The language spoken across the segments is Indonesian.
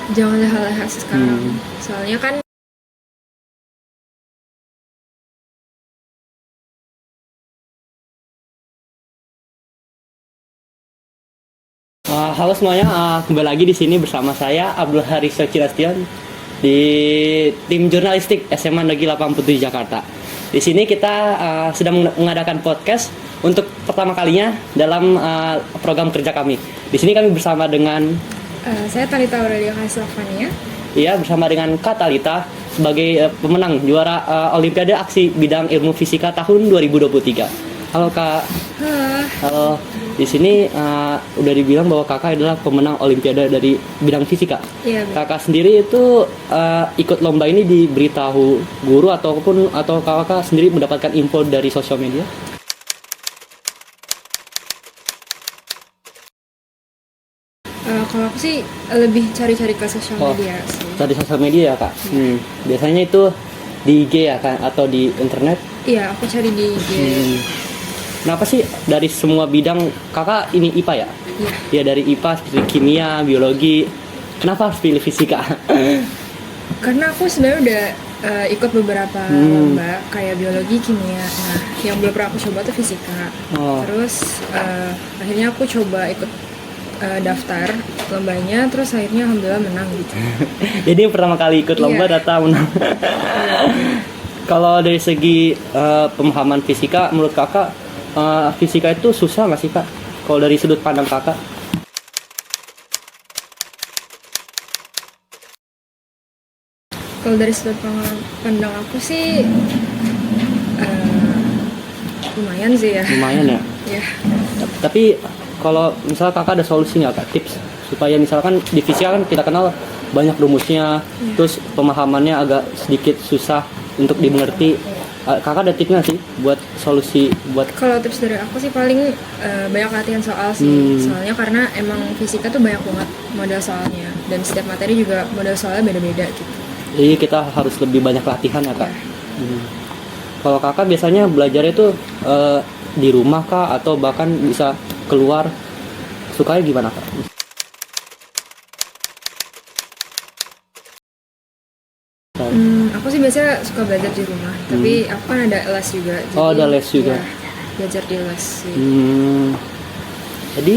Jangan leha-leha sekarang. Soalnya kan Halo semuanya, kembali lagi di sini bersama saya Abdul Haris Socirastion di tim jurnalistik SMA Negeri 87 Jakarta. Di sini kita sedang mengadakan podcast untuk pertama kalinya dalam program kerja kami. Di sini kami bersama dengan saya Talita Aurelia Kaislavania. iya bersama dengan Kak Talita sebagai pemenang juara Olimpiade Aksi Bidang Ilmu Fisika tahun 2023. Halo Kak. Halo. Di sini udah dibilang bahwa kakak adalah pemenang Olimpiade dari bidang fisika. Iya. Kakak sendiri itu ikut lomba ini diberitahu guru atau kakak sendiri mendapatkan info dari sosial media? Kalau aku sih lebih cari-cari ke sosial media sih. Cari sosial media ya kak. Biasanya itu di IG ya kan atau di internet? Iya, aku cari di IG. Kenapa sih dari semua bidang kakak ini IPA ya? Iya. Ya dari IPA seperti kimia, biologi. Kenapa harus pilih fisika? Karena aku sebenarnya udah ikut beberapa lomba kayak biologi, kimia. Nah, yang belum pernah aku coba tuh fisika. Terus akhirnya aku coba ikut daftar lombanya, terus akhirnya alhamdulillah menang gitu. Jadi pertama kali ikut lomba data menang. Kalau dari segi pemahaman fisika, menurut kakak fisika itu susah nggak sih kak? Kalau dari sudut pandang kakak? Kalau dari sudut pandang aku sih lumayan sih ya. Lumayan ya. Ya. Tapi kalau misalnya kakak ada solusi nggak kak, tips supaya misalkan di fisika kan kita kenal banyak rumusnya, terus pemahamannya agak sedikit susah untuk dimengerti. Kakak ada tipsnya sih buat solusi buat? Kalau tips dari aku sih paling banyak latihan soal sih. Soalnya karena emang fisika tuh banyak banget model soalnya, dan setiap materi juga model soalnya beda-beda gitu. Jadi kita harus lebih banyak latihan ya kak. Kalau kakak biasanya belajar itu di rumah kak atau bahkan bisa keluar, sukanya gimana kak? Aku sih biasanya suka belajar di rumah, tapi aku kan ada les juga. Jadi, ada les juga. Ya, belajar di les sih. Jadi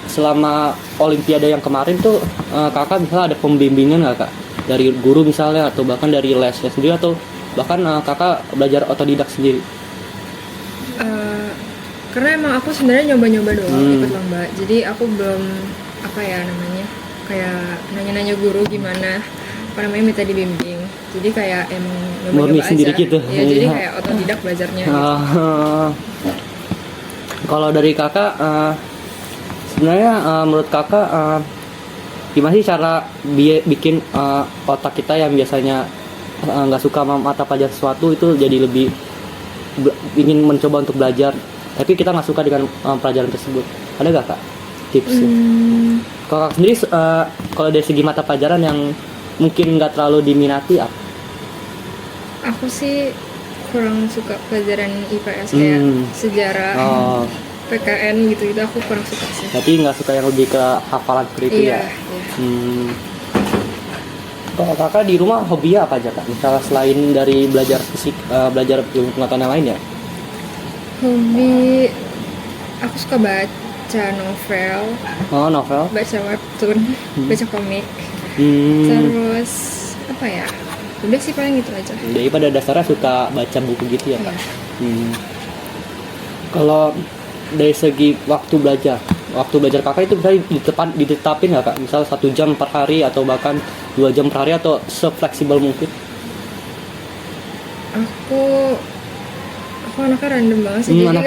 selama Olimpiade yang kemarin tuh kakak misalnya ada pembimbingan nggak kak? Dari guru misalnya atau bahkan dari lesnya sendiri atau bahkan kakak belajar otodidak sendiri? Karena emang aku sebenarnya nyoba-nyoba doang ikut lomba, jadi aku belum kayak nanya-nanya guru gimana minta dibimbing. Jadi kayak emang nyoba-nyoba sendiri aja. gitu. Ya, jadi kayak otodidak belajarnya. Gitu. Kalau dari kakak sebenarnya menurut kakak gimana sih cara bikin otak kita yang biasanya nggak suka mata pelajaran sesuatu itu jadi lebih ingin mencoba untuk belajar, tapi kita nggak suka dengan pelajaran tersebut? Ada gak kak tipsnya? Kalau kakak sendiri kalau dari segi mata pelajaran yang mungkin nggak terlalu diminati apa? Aku sih kurang suka pelajaran IPS kayak sejarah, PKN gitu aku kurang suka sih. Berarti nggak suka yang lebih ke hafalan seperti itu ya? Kalau kakak di rumah hobi apa aja kak? Misalnya selain dari belajar fisik, belajar ilmu pengetahuan yang lain ya? Hobi, aku suka baca novel. Novel? Baca webtoon, baca komik. Terus apa ya? Udah sih paling gitu aja. Jadi pada dasarnya suka baca buku gitu ya kak? Kalau dari segi waktu belajar kakak itu bisa ditetapin nggak kak? Misal 1 jam per hari atau bahkan 2 jam per hari atau se-fleksibel mungkin? Aku anaknya random banget sih, jadi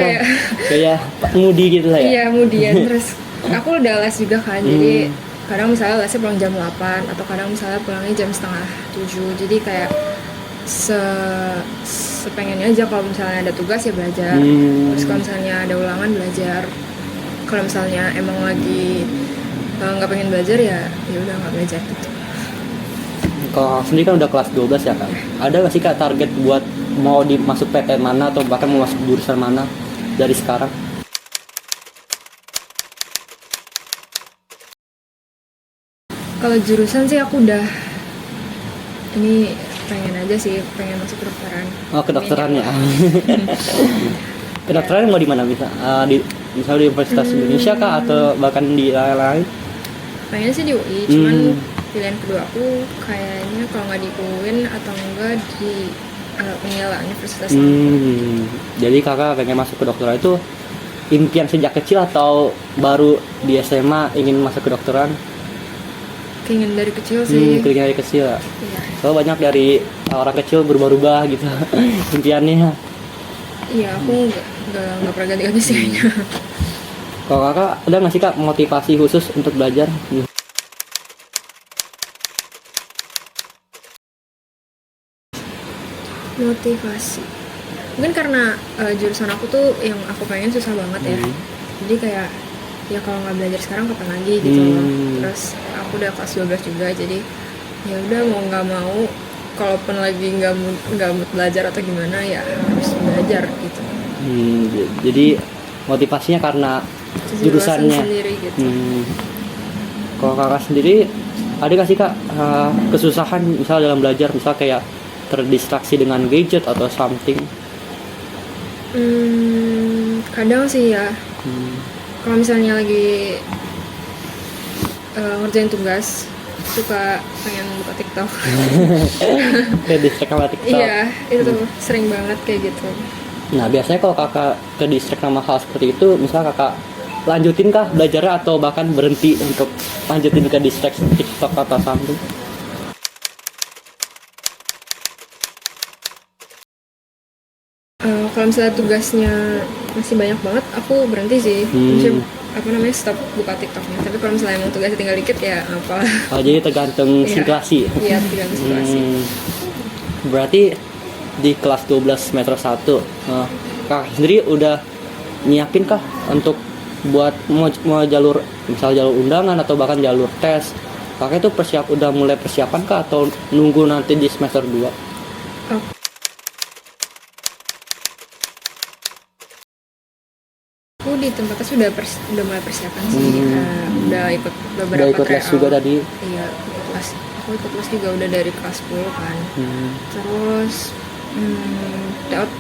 kayak moody gitu lah ya? Iya, moodyan. Terus aku udah les juga kan, jadi kadang misalnya lesnya pulang jam 8 atau kadang misalnya pulangnya jam setengah 7. Jadi kayak sepengennya aja. Kalau misalnya ada tugas ya belajar, terus kalau misalnya ada ulangan belajar. Kalau misalnya emang lagi nggak pengen belajar ya udah nggak belajar gitu. Kalau sendiri kan udah kelas 12 ya kak, ada nggak sih kak target buat mau masuk PTN mana atau bahkan mau masuk jurusan mana dari sekarang? Kalau jurusan sih aku udah ini pengen aja sih, pengen masuk kedokteran. Oh, kedokteran Amin, ya. Kedokteran mau di mana bisa? Di misalnya di Universitas Indonesia kah atau bahkan di lain-lain? pengen sih di UI, cuman pilihan kedua aku kayaknya kalau nggak di UIN atau enggak di Unila Universitas Lampung. Jadi kakak pengen masuk kedokteran itu impian sejak kecil atau baru di SMA ingin masuk kedokteran? Keinginan dari kecil sih. Keinginan dari kecil ya. Iya. So banyak dari orang kecil berubah-ubah gitu impiannya. Iya, aku nggak pernah ganti-ganti sih kayaknya. Kalau kakak ada nggak sih kak motivasi khusus untuk belajar? Motivasi. Mungkin karena jurusan aku tuh yang aku pengen susah banget ya. Jadi kayak ya kalau nggak belajar sekarang kapan lagi gitu loh. Terus aku udah kelas 12 juga, jadi ya udah mau nggak mau, kalaupun lagi nggak mood belajar atau gimana ya harus belajar gitu. Jadi motivasinya karena jurusannya sendiri gitu. Kalau kakak sendiri ada gak sih kak kesusahan misal dalam belajar, misal kayak terdistraksi dengan gadget atau something? Kadang sih ya. Kalau misalnya lagi ngerjain tugas, suka pengen buka TikTok. Kayak distract sama TikTok. Iya, itu tuh sering banget kayak gitu. Nah biasanya kalau kakak ke distract sama hal seperti itu, misal kakak lanjutin kah belajarnya atau bahkan berhenti untuk lanjutin ke distract TikTok atau something? Kalau misalnya tugasnya masih banyak banget, aku berhenti sih. Maksudnya stop buka TikToknya. Tapi kalau misalnya emang tugasnya tinggal dikit ya apa? Oh jadi tergantung situasi. Iya, tergantung situasi. Berarti di kelas 12 semester 1 kakak sendiri udah nyiapin kah untuk buat mau jalur misal jalur undangan atau bahkan jalur tes? Kakak itu udah mulai persiapan kah atau nunggu nanti di semester 2? Aku di tempat tes udah mulai persiapan sih. Udah ikut beberapa ikut les juga tadi? Iya, aku ikut les juga udah dari kelas 10 kan. Terus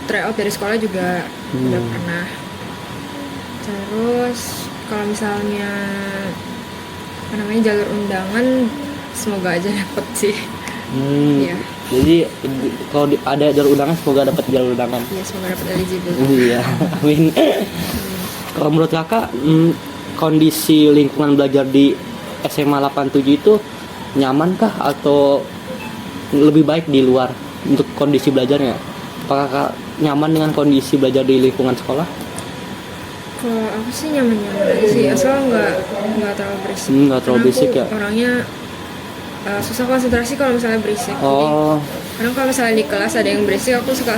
tryout dari sekolah juga udah pernah. Terus kalau misalnya jalur undangan, semoga aja dapet sih. Iya. Jadi kalau ada jalur undangan, semoga dapat jalur undangan. Iya, semoga dapat eligible. Iya, amin. Kalau menurut kakak kondisi lingkungan belajar di SMA 87 itu nyaman kah atau lebih baik di luar untuk kondisi belajarnya? Apakah kakak nyaman dengan kondisi belajar di lingkungan sekolah? Kalau aku sih nyaman-nyaman aja sih, asal nggak terlalu berisik. Nggak terlalu berisik ya? Orangnya susah konsentrasi kalau misalnya berisik. Oh. Jadi, kadang kalau misalnya di kelas ada yang berisik, aku suka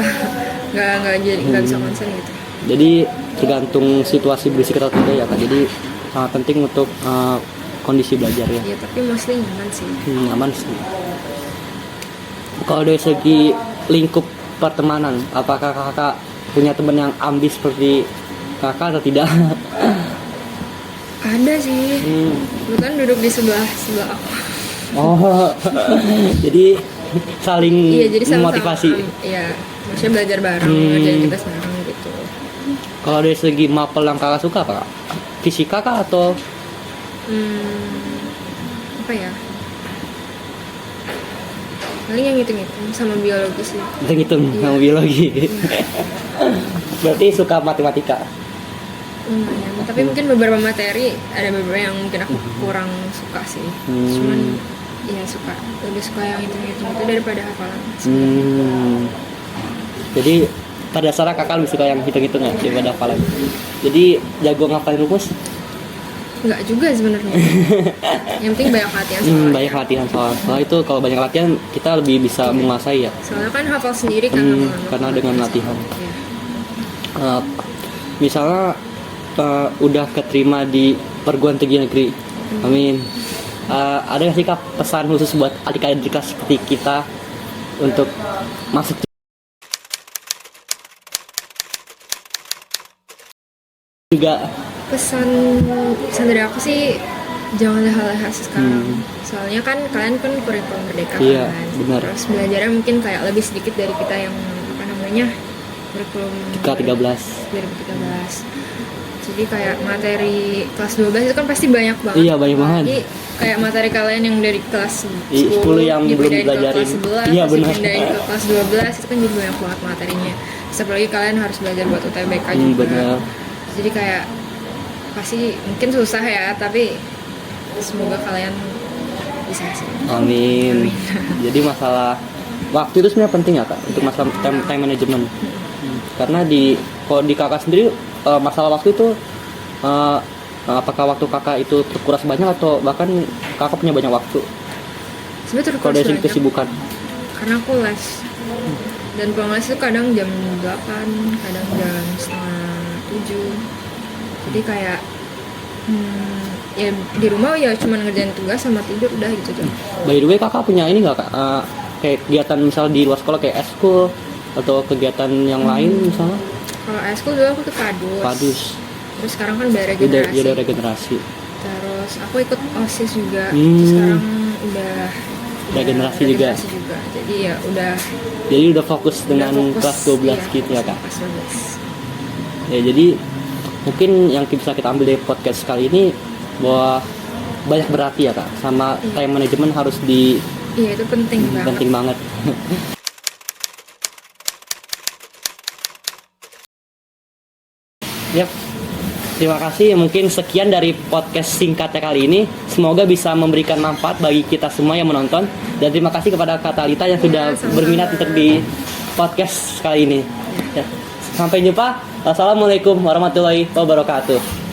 nggak bisa konsen gitu. Jadi tergantung situasi berisik atau tidak ya kak. Jadi sangat penting untuk kondisi belajar ya. Iya, tapi mostly nyaman sih. Nyaman sih. Kalau dari segi lingkup pertemanan, apakah kakak punya teman yang ambis seperti kakak atau tidak? Ada sih. Bukan duduk di sebelah aku. Oh, jadi saling memotivasi. Iya, maksudnya belajar bareng, ngerjain tugas bareng gitu. Kalau dari segi mapel yang kakak suka apa? Fisika kah atau? Apa ya? Paling yang hitung-hitung sama biologi sih. Hitung-hitung sama biologi. Berarti suka matematika? Lumayan, tapi mungkin beberapa materi ada beberapa yang mungkin aku kurang suka sih. Cuman ya lebih suka yang hitung-hitung itu daripada hafalan. Jadi pada dasarnya kakak lebih suka yang hitung-hitung ya daripada hafalan. Jadi jago ngapalin rumus? Enggak juga sebenarnya. Yang penting banyak latihan soal. Banyak latihan soal itu kalau banyak latihan kita lebih bisa menguasai ya. Soalnya kan hafal sendiri kan karena dengan latihan. Misalnya udah keterima di perguruan tinggi negeri, amin. Ada nggak sih kak pesan khusus buat adik-adik kelas seperti kita untuk masuk juga? Pesan dari aku sih jangan leha-leha sekarang. Soalnya kan kalian kan kurikulum merdeka Iya, kan. benar. Terus belajarnya mungkin kayak lebih sedikit dari kita yang apa namanya kurikulum 2013. Jadi kayak materi kelas 12 itu kan pasti banyak banget. Iya, banyak banget. Jadi kayak materi kalian yang dari kelas 10 yang belum dipindahin ke dipelajarin. kelas 11, Iya, terus benar. dipindahin ke kelas 12 itu kan jadi banyak banget materinya. Terus apalagi kalian harus belajar buat UTBK juga. Benar. Jadi kayak pasti mungkin susah ya, tapi semoga kalian bisa sih. Amin. Jadi masalah waktu itu sebenarnya penting ya kak untuk masalah time management. Karena kalau di kakak sendiri masalah waktu itu apakah waktu kakak itu terkuras banyak atau bahkan kakak punya banyak waktu? Sebenarnya Kalau terkuras dari segi banyak kesibukan. karena aku les. Dan pulang les itu kadang jam 8, kadang jam setengah 7. Jadi kayak ya di rumah ya cuma ngerjain tugas sama tidur udah gitu aja. By the way kakak punya ini nggak kak? Kayak kegiatan misal di luar sekolah kayak eskul atau kegiatan yang lain misalnya? Kalau eskul dulu aku ke Padus. Terus sekarang kan udah regenerasi. Udah regenerasi. Terus aku ikut OSIS juga. Terus sekarang udah regenerasi juga. Jadi ya udah. Jadi udah fokus dengan kelas 12 gitu ya kak. Kelas 12. Ya jadi mungkin yang bisa kita ambil dari podcast kali ini bahwa banyak berarti ya kak, sama time management harus Iya itu penting banget. Penting banget. Yap. Terima kasih. Mungkin sekian dari podcast singkatnya kali ini. Semoga bisa memberikan manfaat bagi kita semua yang menonton. Dan terima kasih kepada Kak Talita yang sudah berminat untuk di podcast kali ini. Ya. Sampai jumpa. Wassalamualaikum warahmatullahi wabarakatuh.